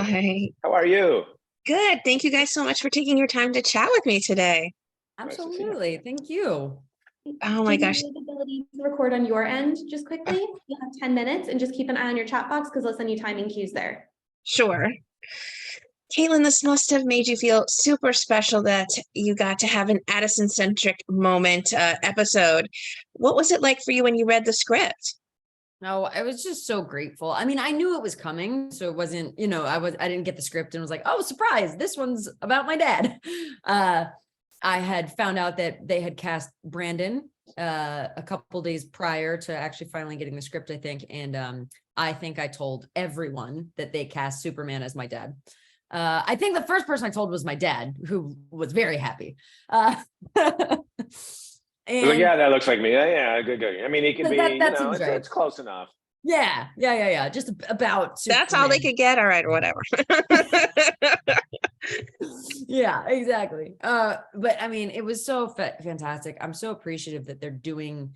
Hi. How are you? Good. Thank you guys so much for taking your time to chat with me today. Nice to see you. Absolutely. Thank you. Oh my Do you gosh. have the ability to record on your end just quickly? You have 10 minutes and just keep an eye on your chat box because they'll send you timing cues there. Sure. Caitlin, this must have made you feel super special that you got to have an Addison-centric moment episode. What was it like for you when you read the script? No, I was just so grateful. I mean, I knew it was coming, so it wasn't, I didn't get the script and was like, oh, surprise, this one's about my dad. I had found out that they had cast Brandon a couple days prior to actually finally getting the script, I think. And I think I told everyone that they cast Superman as my dad. I think the first person I told was my dad, who was very happy. And like, yeah, that looks like me. Yeah, good. I mean, he could be, it's close enough. Yeah. Just about Superman. That's all they could get. All right, or whatever. Yeah, exactly. But I mean, it was so fantastic. I'm so appreciative that they're doing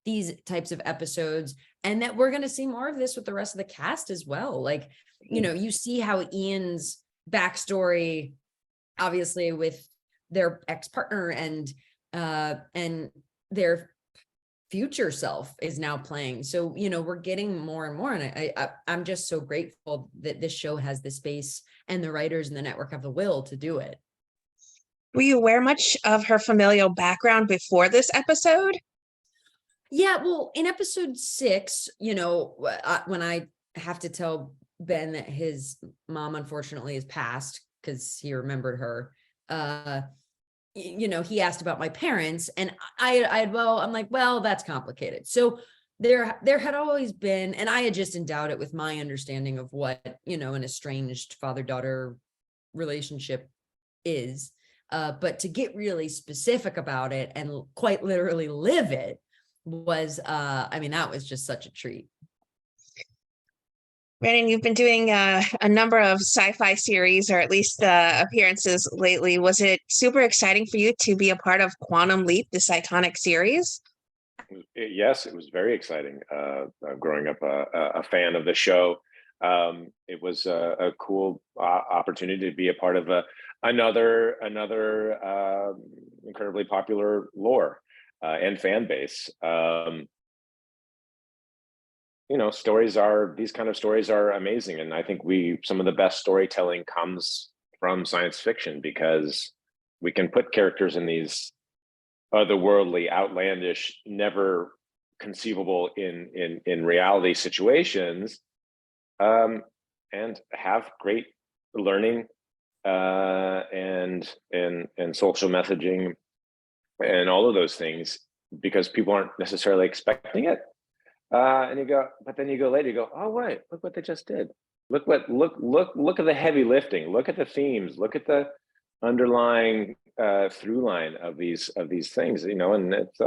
these types of episodes and that we're going to see more of this with the rest of the cast as well. Like, you see how Ian's backstory, obviously with their ex-partner and their future self is now playing. So, we're getting more and more. And I'm just so grateful that this show has the space and the writers and the network have the will to do it. Were you aware much of her familial background before this episode? Yeah, well, in episode 6, when I have to tell Ben that his mom unfortunately is passed because he remembered her, he asked about my parents and I'm like, well, that's complicated. So there had always been, and I had just endowed it with my understanding of what, an estranged father-daughter relationship is. But to get really specific about it and quite literally live it was, that was just such a treat. Brandon, you've been doing a number of sci-fi series, or at least appearances lately. Was it super exciting for you to be a part of Quantum Leap, this iconic series? Yes, it was very exciting. Growing up a fan of the show, it was a cool opportunity to be a part of another incredibly popular lore and fan base. These kind of stories are amazing. And I think some of the best storytelling comes from science fiction because we can put characters in these otherworldly, outlandish, never conceivable in reality situations, and have great learning and social messaging and all of those things because people aren't necessarily expecting it. And you go later, you go, oh wait, look what they just did. Look at the heavy lifting. Look at the themes. Look at the underlying through line of these things. And it's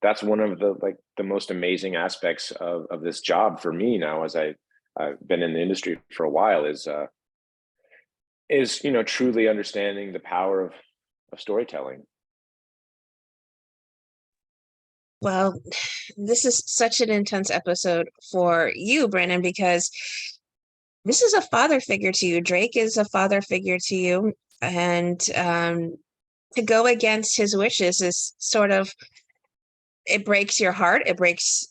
that's one of the most amazing aspects of this job for me now, as I've been in the industry for a while, is truly understanding the power of storytelling. Well, this is such an intense episode for you, Brandon, because this is a father figure to you. Drake is a father figure to you. And to go against his wishes is sort of, it breaks your heart. It breaks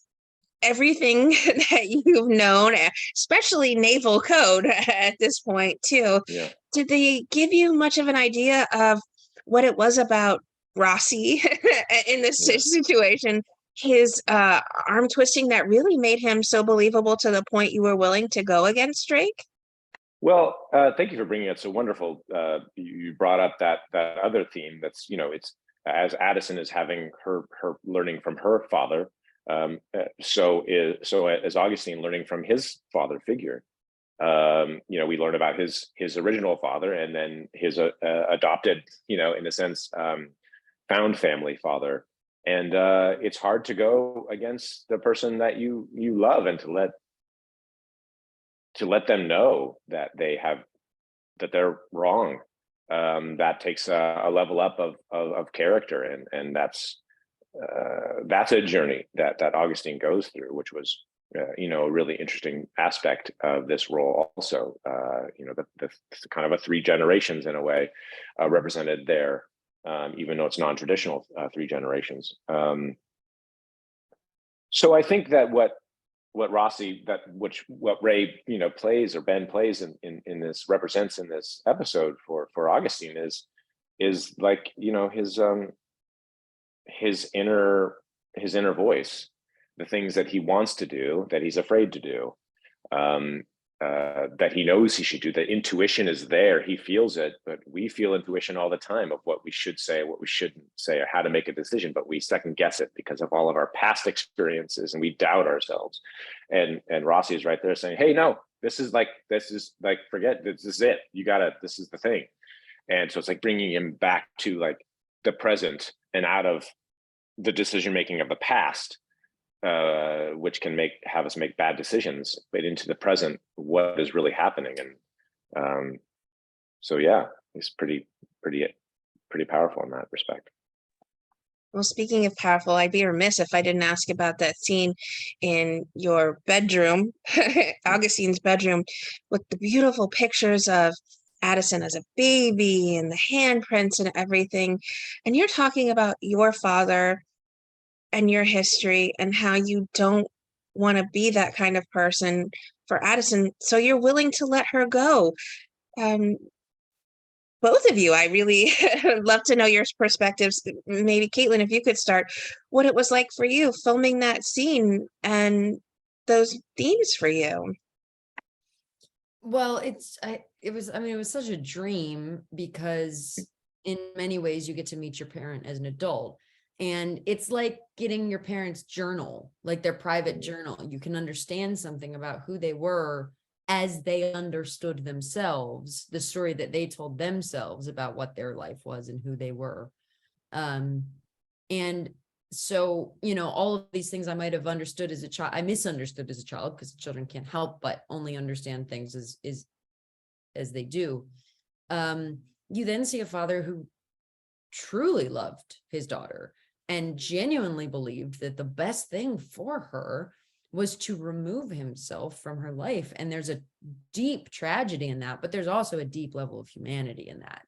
everything that you've known, especially naval code at this point, too. Yeah. Did they give you much of an idea of what it was about Rossi in this situation, his arm twisting that really made him so believable to the point you were willing to go against Drake? Well, thank you for bringing it so wonderful. You brought up that other theme that's, it's as Addison is having her learning from her father, so as Augustine learning from his father figure. We learn about his original father and then his adopted, in a sense, found family father. And it's hard to go against the person that you love and to let them know that they're wrong. That takes a level up of character, and that's a journey that Augustine goes through, which was a really interesting aspect of this role also. The kind of a three generations in a way represented there, even though it's non-traditional three generations. So I think that what Ray plays, or Ben plays in this, represents in this episode for Augustine is like his inner voice, the things that he wants to do that he's afraid to do, that he knows he should do. The intuition is there, he feels it, but we feel intuition all the time of what we should say, what we shouldn't say, or how to make a decision, but we second guess it because of all of our past experiences, and we doubt ourselves. And Rossi is right there saying, hey, no, this is like forget, this is it, this is the thing. And so it's like bringing him back to like the present and out of the decision making of the past, which can have us make bad decisions, but into the present, what is really happening. And so yeah, it's pretty powerful in that respect. Well, speaking of powerful, I'd be remiss if I didn't ask about that scene in your bedroom, Augustine's bedroom, with the beautiful pictures of Addison as a baby and the handprints and everything. And you're talking about your father and your history and how you don't want to be that kind of person for Addison. So you're willing to let her go. Both of you, I really love to know your perspectives. Maybe Caitlin, if you could start, what it was like for you filming that scene and those themes for you. Well, it was such a dream, because in many ways you get to meet your parent as an adult. And it's like getting your parents' journal, like their private journal. You can understand something about who they were as they understood themselves, the story that they told themselves about what their life was and who they were. And so, all of these things I might have understood as a child, I misunderstood as a child, because children can't help but only understand things as they do. You then see a father who truly loved his daughter and genuinely believed that the best thing for her was to remove himself from her life. And there's a deep tragedy in that, but there's also a deep level of humanity in that.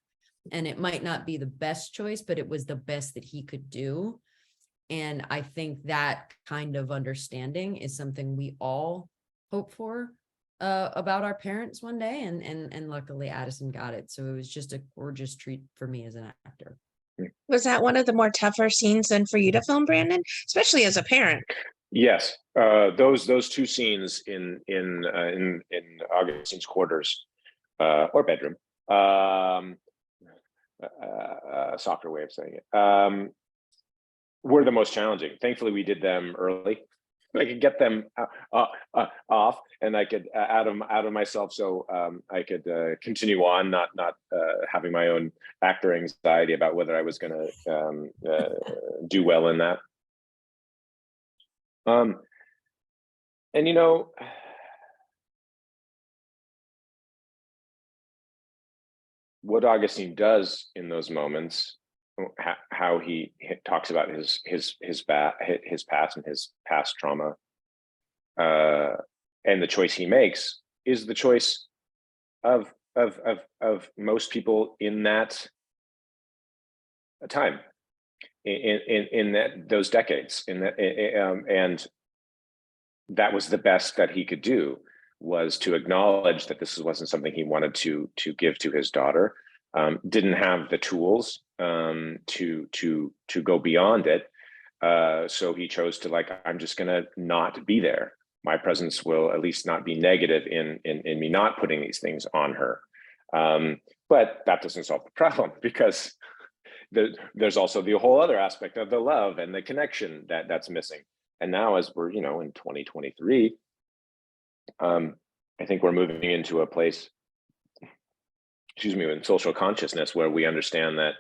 And it might not be the best choice, but it was the best that he could do. And I think that kind of understanding is something we all hope for about our parents one day. And luckily Addison got it. So it was just a gorgeous treat for me as an actor. Was that one of the more tougher scenes than for you to film, Brandon, especially as a parent? Yes, those two scenes in Augustine's quarters or bedroom, softer way of saying it, were the most challenging. Thankfully, we did them early. I could get them off, and I could out of myself, so I could continue on, not having my own actor anxiety about whether I was going to do well in that. And what Augustine does in those moments, how he talks about his past and his past trauma, and the choice he makes is the choice of most people in that time, in those decades, and that was the best that he could do, was to acknowledge that this wasn't something he wanted to give to his daughter. Didn't have the tools to go beyond it, so he chose to, I'm just going to not be there. My presence will at least not be negative in me not putting these things on her. But that doesn't solve the problem, because there's also the whole other aspect of the love and the connection that's missing. And now, as we're in 2023, I think we're moving into a place, in social consciousness, where we understand that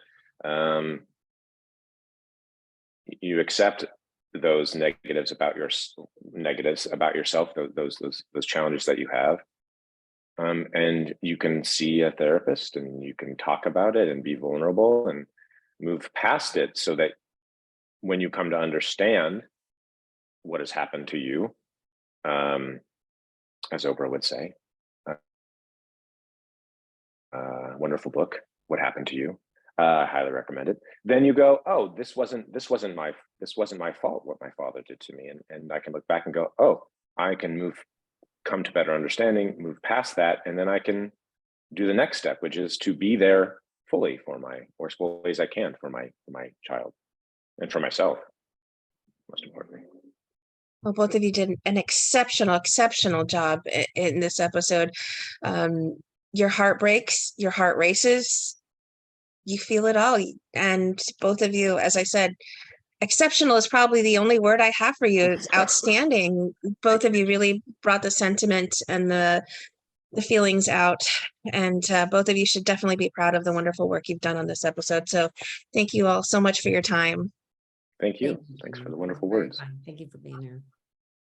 you accept those negatives about yourself, those challenges that you have, and you can see a therapist, and you can talk about it and be vulnerable and move past it, so that when you come to understand what has happened to you, as Oprah would say. Wonderful book. What Happened to You? Highly recommend it. Then you go, oh, this wasn't my fault what my father did to me, and I can look back and go, oh, I can come to better understanding, move past that, and then I can do the next step, which is to be there fully or as fully as I can for my child and for myself, most importantly. Well, both of you did an exceptional job in this episode. Your heart breaks, your heart races, you feel it all. And both of you, as I said, exceptional is probably the only word I have for you. It's outstanding. Both of you really brought the sentiment and the feelings out. And both of you should definitely be proud of the wonderful work you've done on this episode. So thank you all so much for your time. Thank you. Thanks for the wonderful words. Thank you for being here.